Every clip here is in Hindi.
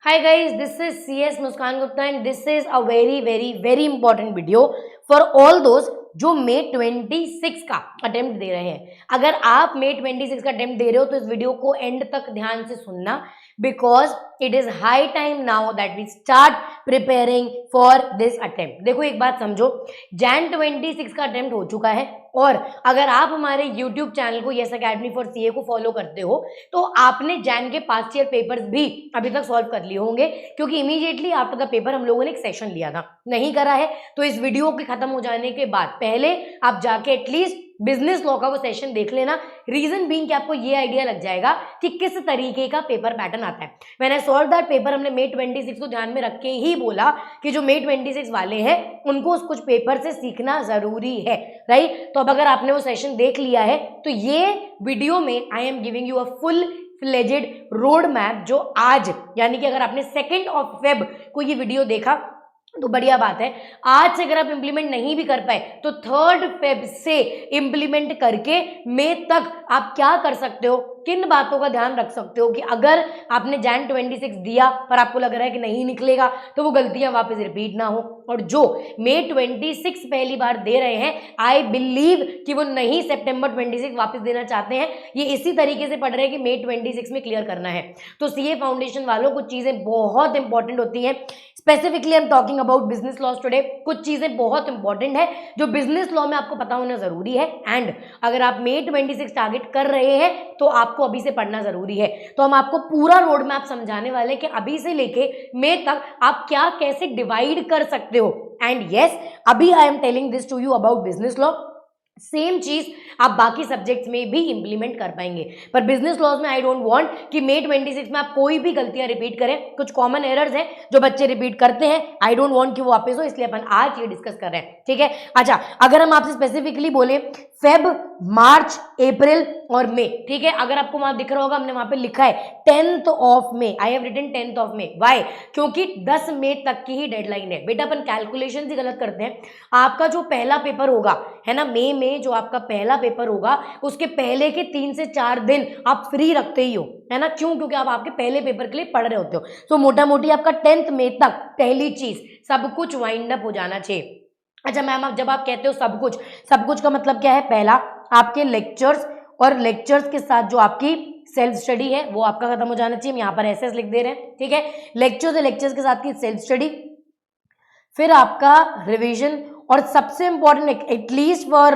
Hi guys, this is CS Muskan Gupta and this is a very important video for all those जो मे 26 का अटेम्प्ट दे रहे हैं। अगर आप मे 26 का अटेम्प्ट दे रहे हो तो इस वीडियो को एंड तक ध्यान से सुनना, because it is high time now that we start preparing for this attempt. देखो एक बात समझो, जैन 26 का अटेम्प्ट हो चुका है और अगर आप हमारे YouTube चैनल को यस अकेडमी फॉर सीए को फॉलो करते हो तो आपने जैन के पास्ट ईयर पेपर्स भी अभी तक सॉल्व कर लिए होंगे, क्योंकि इमीडिएटली आफ्टर द पेपर हम लोगों ने एक सेशन लिया था। नहीं करा है तो इस वीडियो के खत्म हो जाने के बाद पहले आप जाके एटलीस्ट बिजनेस लॉ का वो सेशन देख लेना। रीजन बीइंग कि आपको ये आइडिया लग जाएगा कि किस तरीके का पेपर पैटर्न आता है। When I solve that paper, हमने मे 26 को ध्यान में रख के ही बोला कि जो मे 26 वाले हैं उनको कुछ पेपर से सीखना जरूरी है, राइट। तो अब अगर आपने वो सेशन देख लिया है तो ये वीडियो में I am giving you a full fledged road map, जो आज यानी कि अगर आपने 2 फेब को ये वीडियो देखा तो बढ़िया बात है। आज से अगर आप इंप्लीमेंट नहीं भी कर पाए तो 3 फेब से इंप्लीमेंट करके मई तक आप क्या कर सकते हो, किन बातों का ध्यान रख सकते हो कि अगर आपने जैन 26 दिया पर आपको लग रहा है कि नहीं निकलेगा तो वो गलतियां वापस रिपीट ना हो। और जो मई 26 पहली बार दे रहे हैं, आई बिलीव कि वो नहीं सितंबर 26 वापस देना चाहते हैं, ये इसी तरीके से पढ़ रहे हैं कि मई 26 में क्लियर करना है। तो सीए फाउंडेशन वालों कुछ चीजें बहुत इंपॉर्टेंट होती हैं। Specifically I am talking about business law today. कुछ चीजें बहुत इंपॉर्टेंट है जो बिजनेस लॉ में आपको पता होना जरूरी है, एंड अगर आप मई 26 टारगेट कर रहे हैं तो आपको अभी से पढ़ना जरूरी है। तो हम आपको पूरा रोड मैप समझाने वाले हैं कि अभी से लेके मई तक आप क्या कैसे डिवाइड कर सकते हो। एंड यस, अभी I am telling this to you about business law, same चीज आप बाकी सब्जेक्ट्स में भी इंप्लीमेंट कर पाएंगे। पर बिजनेस लॉज में आई डोंट वांट कि मई 26 में आप कोई भी गलतियां रिपीट करें। कुछ कॉमन एरर्स हैं जो बच्चे रिपीट करते हैं, आई डोंट वांट कि वो वापस हो, इसलिए अपन आज ये डिस्कस कर रहे हैं, ठीक है। अच्छा, अगर हम आपसे स्पेसिफिकली बोले फेब, मार्च, अप्रैल और मई, ठीक है। अगर आपको वहां दिख रहा होगा, हमने वहां पे लिखा है 10th मई, I have written 10th May. Why? क्योंकि 10 मई तक की ही डेडलाइन है। बेटा अपन कैलकुलेशन ही गलत करते हैं। आपका जो पहला पेपर होगा है ना, मई में जो आपका पहला पेपर होगा उसके पहले के 3 से 4 दिन आप फ्री रखते ही हो, है ना। क्यों? क्योंकि आप आपके पहले पेपर के लिए पढ़ रहे होते हो। तो मोटा मोटी आपका 10th मई तक पहली चीज सब कुछ वाइंड अप हो जाना चाहिए। अच्छा मैम, अब जब आप कहते हो सब कुछ का मतलब क्या है? पहला, आपके लेक्चर्स और लेक्चर्स के साथ जो आपकी सेल्फ स्टडी है वो आपका खत्म हो जाना चाहिए। हम यहाँ पर ऐसे लिख दे रहे हैं, ठीक है। लेक्चर्स और लेक्चर्स के साथ की सेल्फ स्टडी, फिर आपका रिवीजन, और सबसे important at least for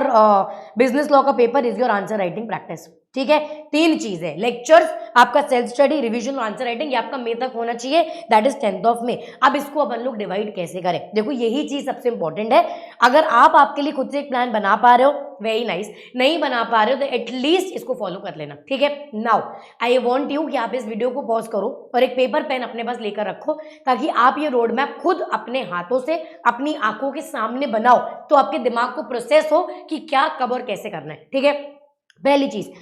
business law का paper is your answer writing practice, ठीक है। 3 चीजें, लेक्चर्स, आपका सेल्फ स्टडी, रिवीजन और आंसर राइटिंग, ये आपका मई तक होना चाहिए, दैट इज 10th मई। अब इसको अपन लोग डिवाइड कैसे करें? देखो यही चीज सबसे इंपॉर्टेंट है। अगर आप आपके लिए खुद से एक प्लान बना पा रहे हो, वेरी नाइस। नहीं बना पा रहे हो तो एटलीस्ट इसको फॉलो कर लेना, ठीक है। नाउ आई वांट यू कि आप इस वीडियो को पॉज करो और एक पेपर पेन अपने पास लेकर रखो, ताकि आप ये रोड मैप खुद अपने हाथों से अपनी आंखों के सामने बनाओ, तो आपके दिमाग को प्रोसेस हो कि क्या कब और कैसे करना है, ठीक है। पहली चीज,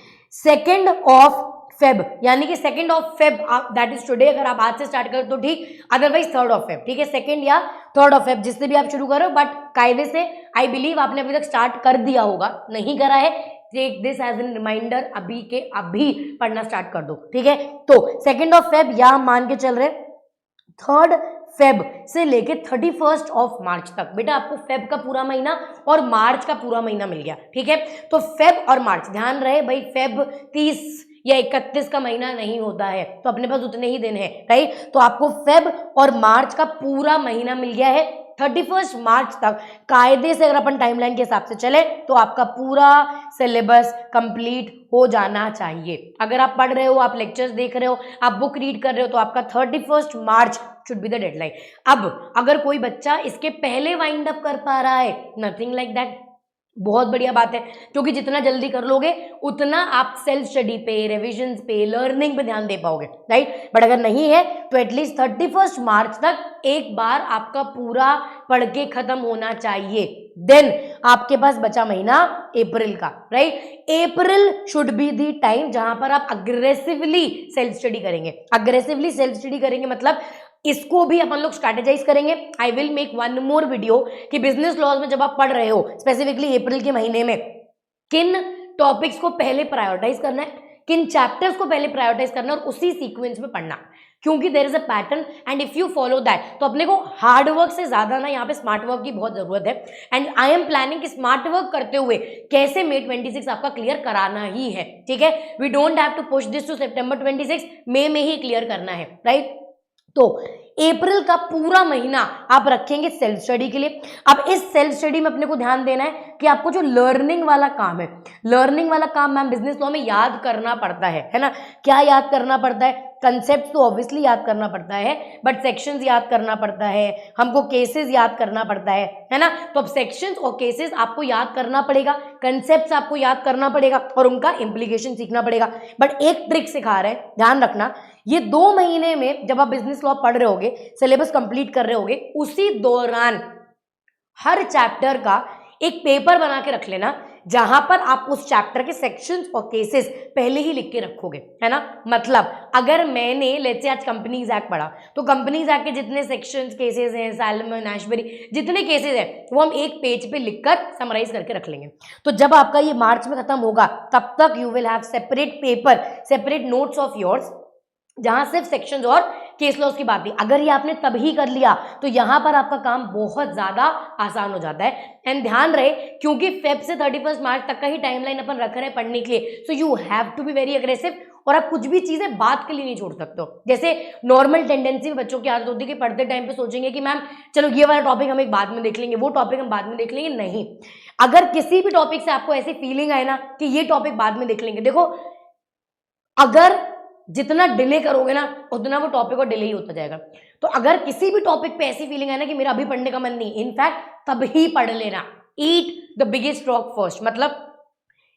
2 फेब, यानी कि 2 फेब दैट इज टुडे। अगर आप आज से स्टार्ट करो तो ठीक, अदरवाइज 3 फेब, ठीक है। 2 या 3 फेब जिससे भी आप शुरू करो, बट कायदे से आई बिलीव आपने अभी तक स्टार्ट कर दिया होगा। नहीं करा है, take this as an reminder, अभी के अभी पढ़ना स्टार्ट कर दो, ठीक है। तो 2 फेब या हम मान के चल रहे 3 फेब से लेके 31 मार्च तक। बेटा आपको फेब का पूरा महीना और मार्च का पूरा महीना मिल गया, ठीक है। तो फेब और मार्च, ध्यान रहे भाई, फेब 30 या 31 का महीना नहीं होता है, तो अपने पास उतने ही दिन है, राइट। तो आपको फेब और मार्च का पूरा महीना मिल गया है। 31 मार्च तक कायदे से अगर अपन टाइमलाइन के हिसाब से चले तो आपका पूरा सिलेबस कंप्लीट हो जाना चाहिए। अगर आप पढ़ रहे हो, आप लेक्चर्स देख रहे हो, आप बुक रीड कर रहे हो, तो आपका 31 मार्च शुड बी द डेडलाइन। अब अगर कोई बच्चा इसके पहले वाइंड अप कर पा रहा है, नथिंग लाइक दैट, बहुत बढ़िया बात है, क्योंकि जितना जल्दी कर लोगे उतना आप सेल्फ स्टडी पे, रिविजन पे, लर्निंग पे ध्यान दे पाओगे, राइट। बट अगर नहीं है तो एटलीस्ट 31 मार्च तक एक बार आपका पूरा पढ़ के खत्म होना चाहिए। देन आपके पास बचा महीना अप्रैल का, right. April should be the time जहां पर आप अग्रेसिवली सेल्फ स्टडी करेंगे। अग्रेसिवली सेल्फ स्टडी करेंगे मतलब इसको भी अपन लोग स्ट्रैटेजाइज करेंगे। I will make one more video कि बिजनेस लॉज में जब आप पढ़ रहे हो, स्पेसिफिकली अप्रैल के महीने में, किन टॉपिक्स को पहले प्रायोरिटाइज करना है, किन चैप्टर्स को पहले प्रायोरिटाइज करना है और उसी सीक्वेंस में पढ़ना। क्योंकि there is a pattern and if you follow that, तो अपने को हार्ड वर्क से ज्यादा ना यहाँ पे स्मार्ट वर्क की बहुत जरूरत है। एंड आई एम प्लानिंग कि स्मार्ट वर्क करते हुए कैसे May 26 आपका क्लियर कराना ही है, ठीक है। We don't have to push this to September 26, मई में ही क्लियर करना है, राइट। तो अप्रैल का पूरा महीना आप रखेंगे सेल्फ स्टडी के लिए। अब इस सेल्फ स्टडी में अपने को ध्यान देना है कि आपको जो लर्निंग वाला काम है, लर्निंग वाला काम मैम बिजनेस लॉ में याद करना पड़ता है ना। क्या याद करना पड़ता है? कंसेप्ट तो ऑब्वियसली याद करना पड़ता है, बट सेक्शंस याद करना पड़ता है, हमको केसेस याद करना पड़ता है ना। तो अब सेक्शंस और केसेस आपको याद करना पड़ेगा, कंसेप्ट आपको याद करना पड़ेगा और उनका इम्प्लीकेशन सीखना पड़ेगा। बट एक ट्रिक सिखा रहे हैं, ध्यान रखना, ये 2 महीने में जब आप बिजनेस लॉ पढ़ रहे होगे, सिलेबस कंप्लीट कर रहे होगे, उसी दौरान हर चैप्टर का एक पेपर बना के रख लेना, जहां पर आप उस चैप्टर के सेक्शंस और केसेस पहले ही लिख के रखोगे, है ना। मतलब अगर मैंने लेट्स से आज कंपनीज एक्ट पढ़ा, तो कंपनीज एक्ट के जितने सेक्शंस, केसेस हैं, सैलमन, एशबरी, जितने केसेस हैं वो हम एक पेज पे लिखकर समराइज करके रख लेंगे। तो जब आपका ये मार्च में खत्म होगा, तब तक you will have separate paper, separate notes of yours, जहां सिर्फ सेक्शंस और केस लॉस की बात थी। अगर ये आपने तभी कर लिया तो यहां पर आपका काम बहुत ज्यादा आसान हो जाता है। एंड ध्यान रहे, क्योंकि फेब से 31 मार्च तक का ही टाइमलाइन अपन रख रहे हैं पढ़ने के लिए, so you have to be very aggressive. और आप कुछ भी चीजें बात के लिए नहीं छोड़ सकते हो। जैसे नॉर्मल टेंडेंसी में बच्चों की आदत होती है कि पढ़ते टाइम पे सोचेंगे कि मैम चलो ये वाला टॉपिक हम एक बाद में देख लेंगे, वो टॉपिक हम बाद में देख लेंगे। नहीं, अगर किसी भी टॉपिक से आपको ऐसी फीलिंग आए ना कि ये टॉपिक बाद में देख लेंगे, देखो अगर जितना डिले करोगे ना उतना वो टॉपिक और डिले ही होता जाएगा। तो अगर किसी भी टॉपिक पे ऐसी फीलिंग है ना कि मेरा अभी पढ़ने का मन नहीं, इनफैक्ट तब ही पढ़ लेना। Eat the biggest rock first, मतलब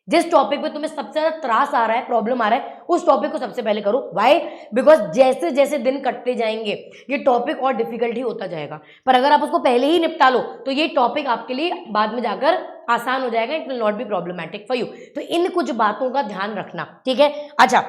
जिस टॉपिक पे तुम्हें सबसे ज्यादा त्रास आ रहा है, प्रॉब्लम आ रहा है, उस टॉपिक को सबसे पहले करो। व्हाई? बिकॉज जैसे जैसे दिन कटते जाएंगे ये टॉपिक और डिफिकल्ट ही होता जाएगा। पर अगर आप उसको पहले ही निपटा लो तो ये टॉपिक आपके लिए बाद में जाकर आसान हो जाएगा। It will not be problematic for you. तो इन कुछ बातों का ध्यान रखना, ठीक है। अच्छा,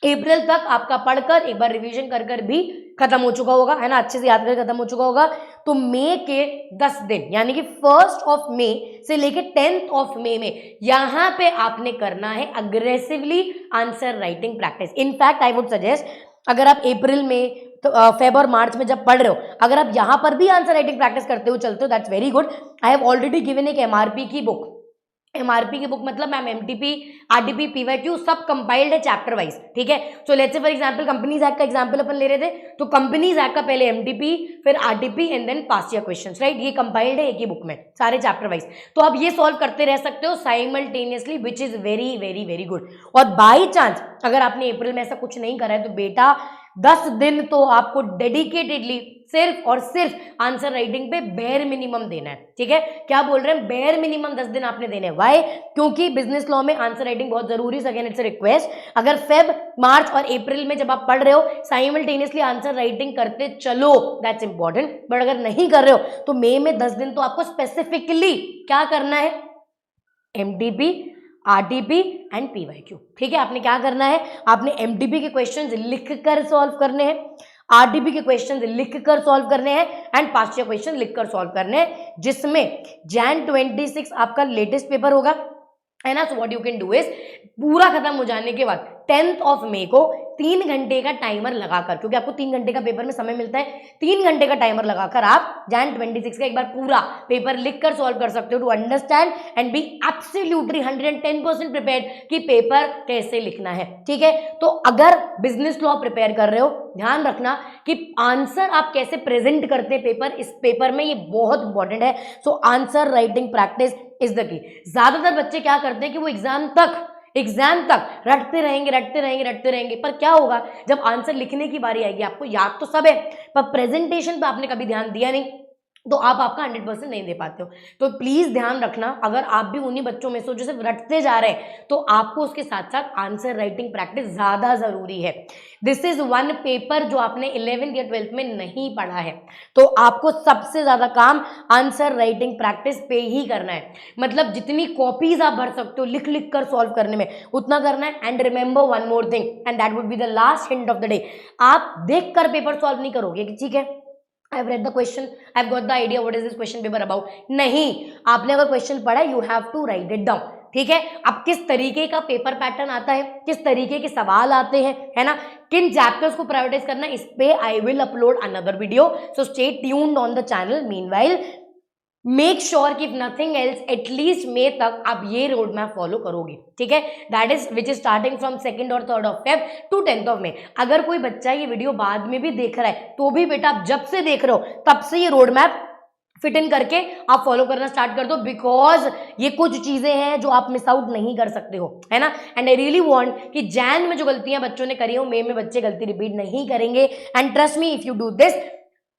अप्रैल तक आपका पढ़कर एक बार रिवीजन कर कर भी खत्म हो चुका होगा, है ना, अच्छे से याद कर खत्म हो चुका होगा। तो मई के 10 दिन यानी कि 1 मई से लेके 10 मई में यहां पे आपने करना है aggressively answer writing practice. In fact I would suggest, अगर आप अप्रैल में तो फेब और मार्च में जब पढ़ रहे हो, अगर आप यहां पर भी आंसर राइटिंग प्रैक्टिस करते हो चलते हो, that's very good. I have already given एक एमआरपी की बुक। एमआरपी की बुक मतलब मैम एमटीपी, आरटीपी, पीवाईक्यू सब कंपाइल्ड है चैप्टर वाइज, ठीक है। So let's say for example companies act का एग्जांपल अपन ले रहे थे, तो कंपनीज एक्ट का पहले एमटीपी, फिर RTP and then past year questions, right. ये कंपाइल्ड है एक ही बुक में सारे चैप्टर वाइज। तो आप ये सॉल्व करते रह सकते हो simultaneously, which is very very very good. और बाई चांस अगर आपने अप्रैल में ऐसा कुछ नहीं करा है तो बेटा 10 दिन तो आपको डेडिकेटेडली सिर्फ और सिर्फ आंसर राइटिंग पे बेयर मिनिमम देना है, ठीक है। क्या बोल रहे हैं? बेयर मिनिमम 10 दिन आपने देने हैं। व्हाई? क्योंकि बिजनेस लॉ में आंसर राइटिंग बहुत जरूरी है। अगेन इट्स अ रिक्वेस्ट, अगर फेब, मार्च और अप्रैल में जब आप पढ़ रहे हो साइमल्टेनियसली आंसर राइटिंग करते चलो, दैट्स इंपॉर्टेंट। बट अगर नहीं कर रहे हो तो मई में 10 दिन तो आपको स्पेसिफिकली क्या करना है? एमटीपी, आरटीपी एंड पीवाईक्यू, ठीक है। आपने क्या करना है? आपने एमटीपी के क्वेश्चंस लिखकर सॉल्व करने हैं, आरटीपी के क्वेश्चंस लिखकर सॉल्व करने हैं एंड पास्ट ईयर क्वेश्चन लिखकर सॉल्व करने हैं, जिसमें Jan 26 आपका लेटेस्ट पेपर होगा, है ना। So what you can do is, पूरा खत्म हो जाने के बाद 10 मई को 3 घंटे का टाइमर लगाकर, क्योंकि आपको 3 घंटे का पेपर में समय मिलता है, 3 घंटे का टाइमर लगाकर आप Jan 26 का एक बार पूरा पेपर लिखकर सॉल्व कर सकते हो, to understand and be absolutely 110% prepared कि पेपर कैसे लिखना है, ठीक है। तो अगर बिजनेस लॉ प्रिपेयर कर रहे हो, ध्यान रखना कि आंसर आप कैसे प्रेजेंट करते हैं पेपर, इस पेपर में ये बहुत इंपॉर्टेंट है। So answer writing practice is the key. ज्यादातर बच्चे क्या करते हैं कि वो एग्जाम तक रटते रहेंगे, पर क्या होगा जब आंसर लिखने की बारी आएगी, आपको याद तो सब है पर प्रेजेंटेशन पे आपने कभी ध्यान दिया नहीं, तो आप आपका 100% नहीं दे पाते हो। तो प्लीज ध्यान रखना, अगर आप भी उन्हीं बच्चों में से जो सिर्फ रटते जा रहे हैं, तो आपको उसके साथ साथ आंसर राइटिंग प्रैक्टिस ज्यादा जरूरी है। दिस इज वन पेपर जो आपने 11th या 12th में नहीं पढ़ा है, तो आपको सबसे ज्यादा काम आंसर राइटिंग प्रैक्टिस पे ही करना है। मतलब जितनी कॉपीज आप भर सकते हो लिख लिख कर सॉल्व करने में, उतना करना है। And remember one more thing, and that would be the last hint of the day, आप देख कर पेपर सॉल्व नहीं करोगे कि ठीक है I've read the question, I've got the idea what is this question paper about. नहीं, आपने अगर क्वेश्चन पढ़ा, you have to write it down. ठीक है। अब किस तरीके का पेपर पैटर्न आता है, किस तरीके के सवाल आते हैं, है ना, किन चैप्टर्स को प्रायोरिटाइज करना है, इस पे I will upload another video, so stay tuned on the channel. Meanwhile make sure कि नथिंग एल्स एटलीस्ट मे तक आप ये रोड मैप फॉलो करोगे, ठीक है। That is which is starting from 2 और 3 Feb टू 10 May। अगर कोई बच्चा ये वीडियो बाद में भी देख रहा है तो भी बेटा आप जब से देख रहे हो तब से ये रोड मैप फिट इन करके आप फॉलो करना स्टार्ट कर दो, बिकॉज ये कुछ चीजें हैं जो आप मिस आउट नहीं कर सकते हो, है ना। एंड आई रियली वांट कि जैन में जो गलतियां बच्चों ने करी हो मई में बच्चे गलती रिपीट नहीं करेंगे। And trust me, if you do this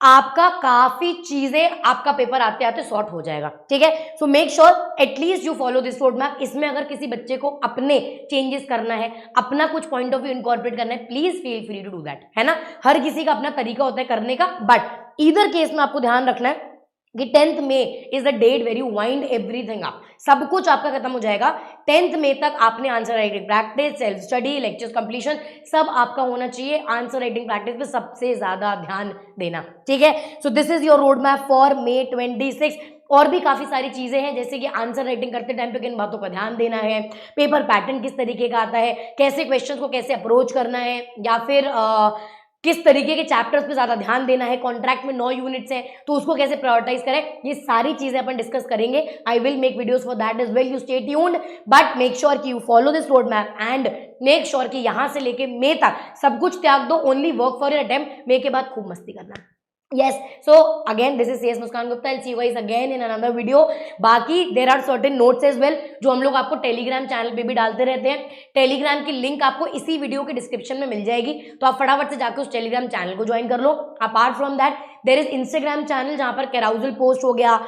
आपका काफी चीजें आपका पेपर आते आते सॉर्ट हो जाएगा, ठीक है। So make sure at least you follow this road map. इसमें अगर किसी बच्चे को अपने चेंजेस करना है, अपना कुछ पॉइंट ऑफ व्यू इनकॉर्पोरेट करना है, please feel free to do that, है ना। हर किसी का अपना तरीका होता है करने का, बट ईदर केस में आपको ध्यान रखना है कि 10th May is the date where you wind everything up. सब कुछ आपका खत्म हो जाएगा 10th May तक। आपने answer writing practice, self study, lectures completion सब आपका होना चाहिए। आंसर राइटिंग प्रैक्टिस पे सबसे ज्यादा ध्यान देना, ठीक है। So this is your road map for May 26। और भी काफी सारी चीजें हैं, जैसे कि आंसर राइटिंग करते टाइम पे किन बातों का ध्यान देना है, पेपर पैटर्न किस तरीके का आता है, कैसे क्वेश्चन को कैसे अप्रोच करना है, या फिर किस तरीके के चैप्टर्स पे ज्यादा ध्यान देना है। कॉन्ट्रैक्ट में 9 यूनिट्स हैं तो उसको कैसे प्रायोरिटाइज करें, ये सारी चीजें अपन डिस्कस करेंगे। I will make videos for that as well, you stay tuned, but make sure कि you follow this road map and make sure कि यहां से लेके मे तक सब कुछ त्याग दो, only work for your attempt. May के बाद खूब मस्ती करना। Yes, so again this is CS Muskan Gupta. I'll see you guys again in another video. बाकी there are certain notes as well जो हम लोग आपको टेलीग्राम चैनल पे भी डालते रहते हैं। टेलीग्राम की लिंक आपको इसी वीडियो के डिस्क्रिप्शन में मिल जाएगी, तो आप फटाफट से जाकर उस टेलीग्राम चैनल को ज्वाइन कर लो। Apart from that there is Instagram channel जहां पर कैराउजल पोस्ट हो गया,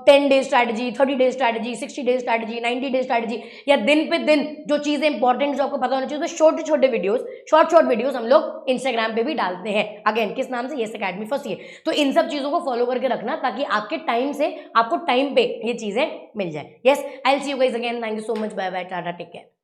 10 day strategy, 30 day strategy, 60 day strategy, 90 day strategy, या दिन पे दिन जो चीजें इंपॉर्टेंट जो आपको पता होना चाहिए, तो छोटे छोटे वीडियोस, शॉर्ट वीडियोस हम लोग इंस्टाग्राम पे भी डालते हैं। अगेन किस नाम से, यस अकेडमी फॉर सीए। तो इन सब चीजों को फॉलो करके रखना ताकि आपके टाइम से आपको टाइम पे ये चीजें मिल जाए। Yes, I will see you guys again. Thank you so much, bye bye, tata, take care.